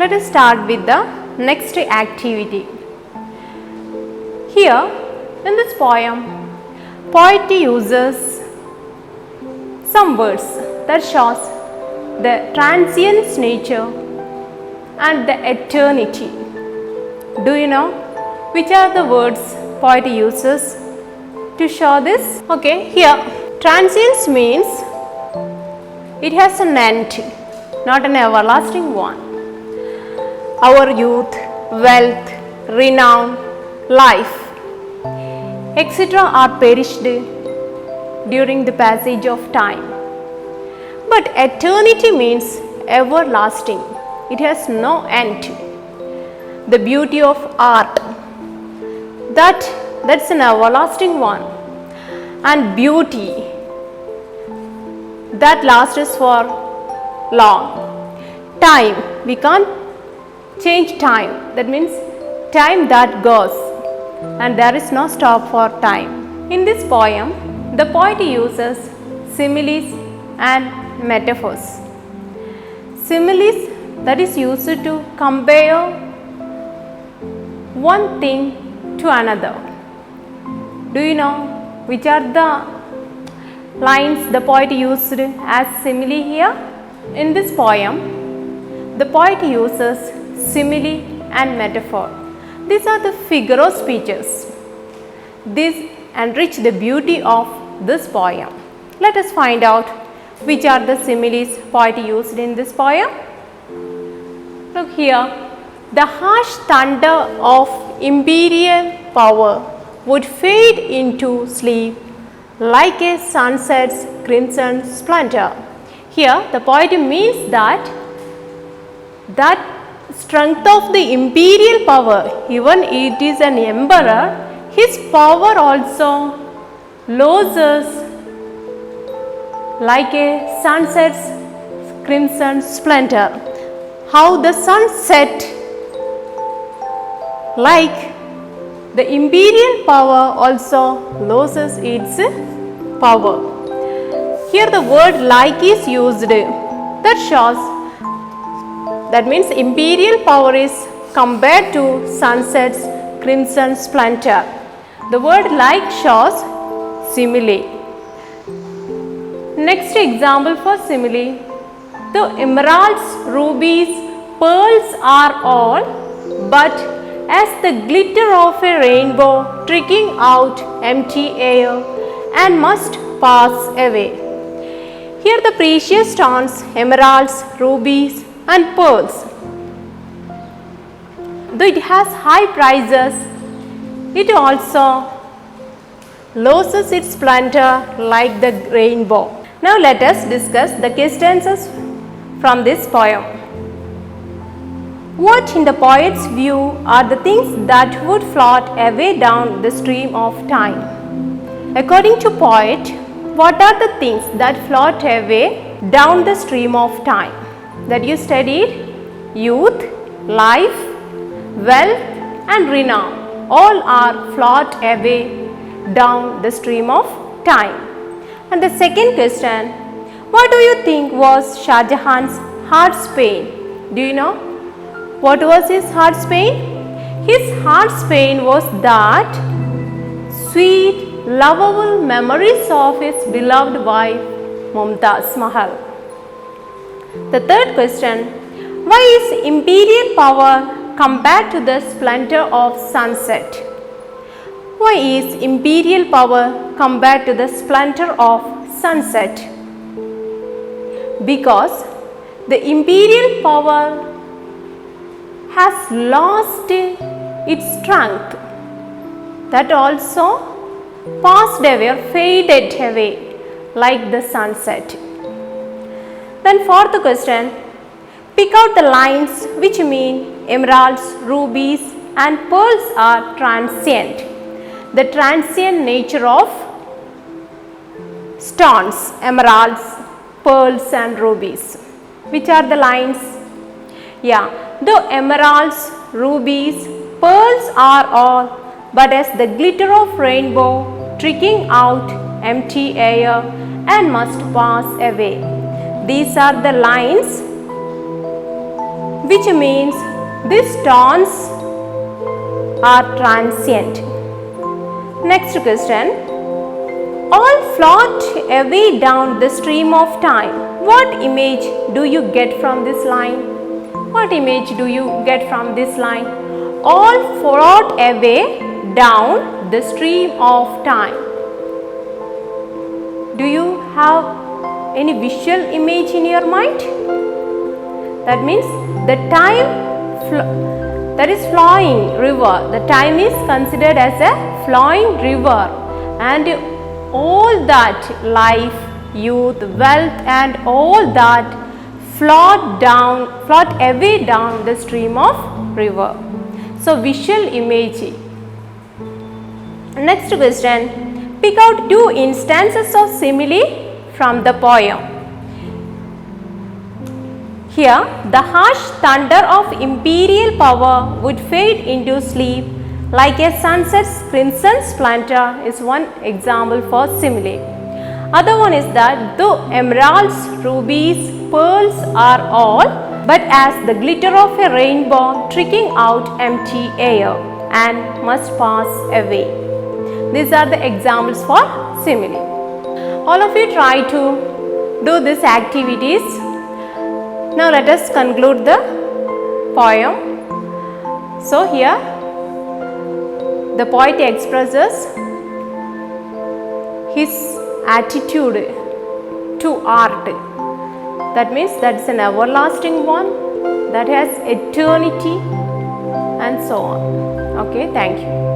Let us start with the next activity. Here in this poem, poet uses some words that shows the transient nature and the eternity. Do you know which are the words poet uses to show this? Okay, here transience means it has an end, not an everlasting one. Our youth, wealth, renown, life, etc. are perished during the passage of time. But eternity means everlasting. It has no end. The beauty of art, that's an everlasting one. And beauty, that lasts for long. Time, we can't change time. That means time that goes and there is no stop for time. In this poem, the poet uses similes and metaphors. Similes, that is used to compare one thing to another. Do you know which are the lines the poet used as simile here? In this poem, the poet uses simile and metaphor. These are the figure of speeches. These enrich the beauty of this poem. Let us find out which are the similes poet used in this poem. Look here, the harsh thunder of imperial power would fade into sleep like a sunset's crimson splendor. Here the poet means that strength of the imperial power, even it is an emperor, his power also loses like a sunset's crimson splendor. How the sun set, like the imperial power also loses its power. Here the word like is used, that shows, that means imperial power is compared to sunset's crimson splendor. The word like shows simile. Next example for simile, the emeralds, rubies, pearls are all but as the glitter of a rainbow trickling out empty air and must pass away. Here the precious stones, emeralds, rubies and pearls, though it has high prices, it also loses its splendor like the rainbow. Now let us discuss the key stanzas from this poem. What in the poet's view are the things that would float away down the stream of time? According to poet, what are the things that float away down the stream of time? That you studied, youth, life, wealth and renown, all are float away down the stream of time. And the second question, what do you think was Shah Jahan's heart's pain? Do you know what was his heart's pain? His heart's pain was that sweet, lovable memories of his beloved wife Mumtaz Mahal. The third question, why is imperial power compared to the splendor of sunset? Why is imperial power compared to the splendor of sunset? Because the imperial power has lost its strength, that also passed away or faded away like the sunset. Then fourth question, pick out the lines which mean emeralds, rubies and pearls are transient. The transient nature of stones, emeralds, pearls and rubies. Which are the lines? Yeah, the emeralds, rubies, pearls are all but as the glitter of rainbow trickling out empty air and must pass away. These are the lines which means these stones are transient. Next question. All float away down the stream of time. What image do you get from this line? What image do you get from this line? All float away down the stream of time. Do you have any visual image in your mind? That means the time that is flowing river, the time is considered as a flowing river, and all that life, youth, wealth and all that float away down the stream of river. So visual image. Next question. Pick out two instances of simile from the poem. Here, the harsh thunder of imperial power would fade into sleep like a sunset's crimson splendor is one example for simile. Other one is that though emeralds, rubies, pearls are all, but as the glitter of a rainbow tricking out empty air and must pass away. These are the examples for simile. All of you try to do these activities. Now let us conclude the poem. So here the poet expresses his attitude to art. That means that's an everlasting one, that has eternity and so on. Okay, thank you.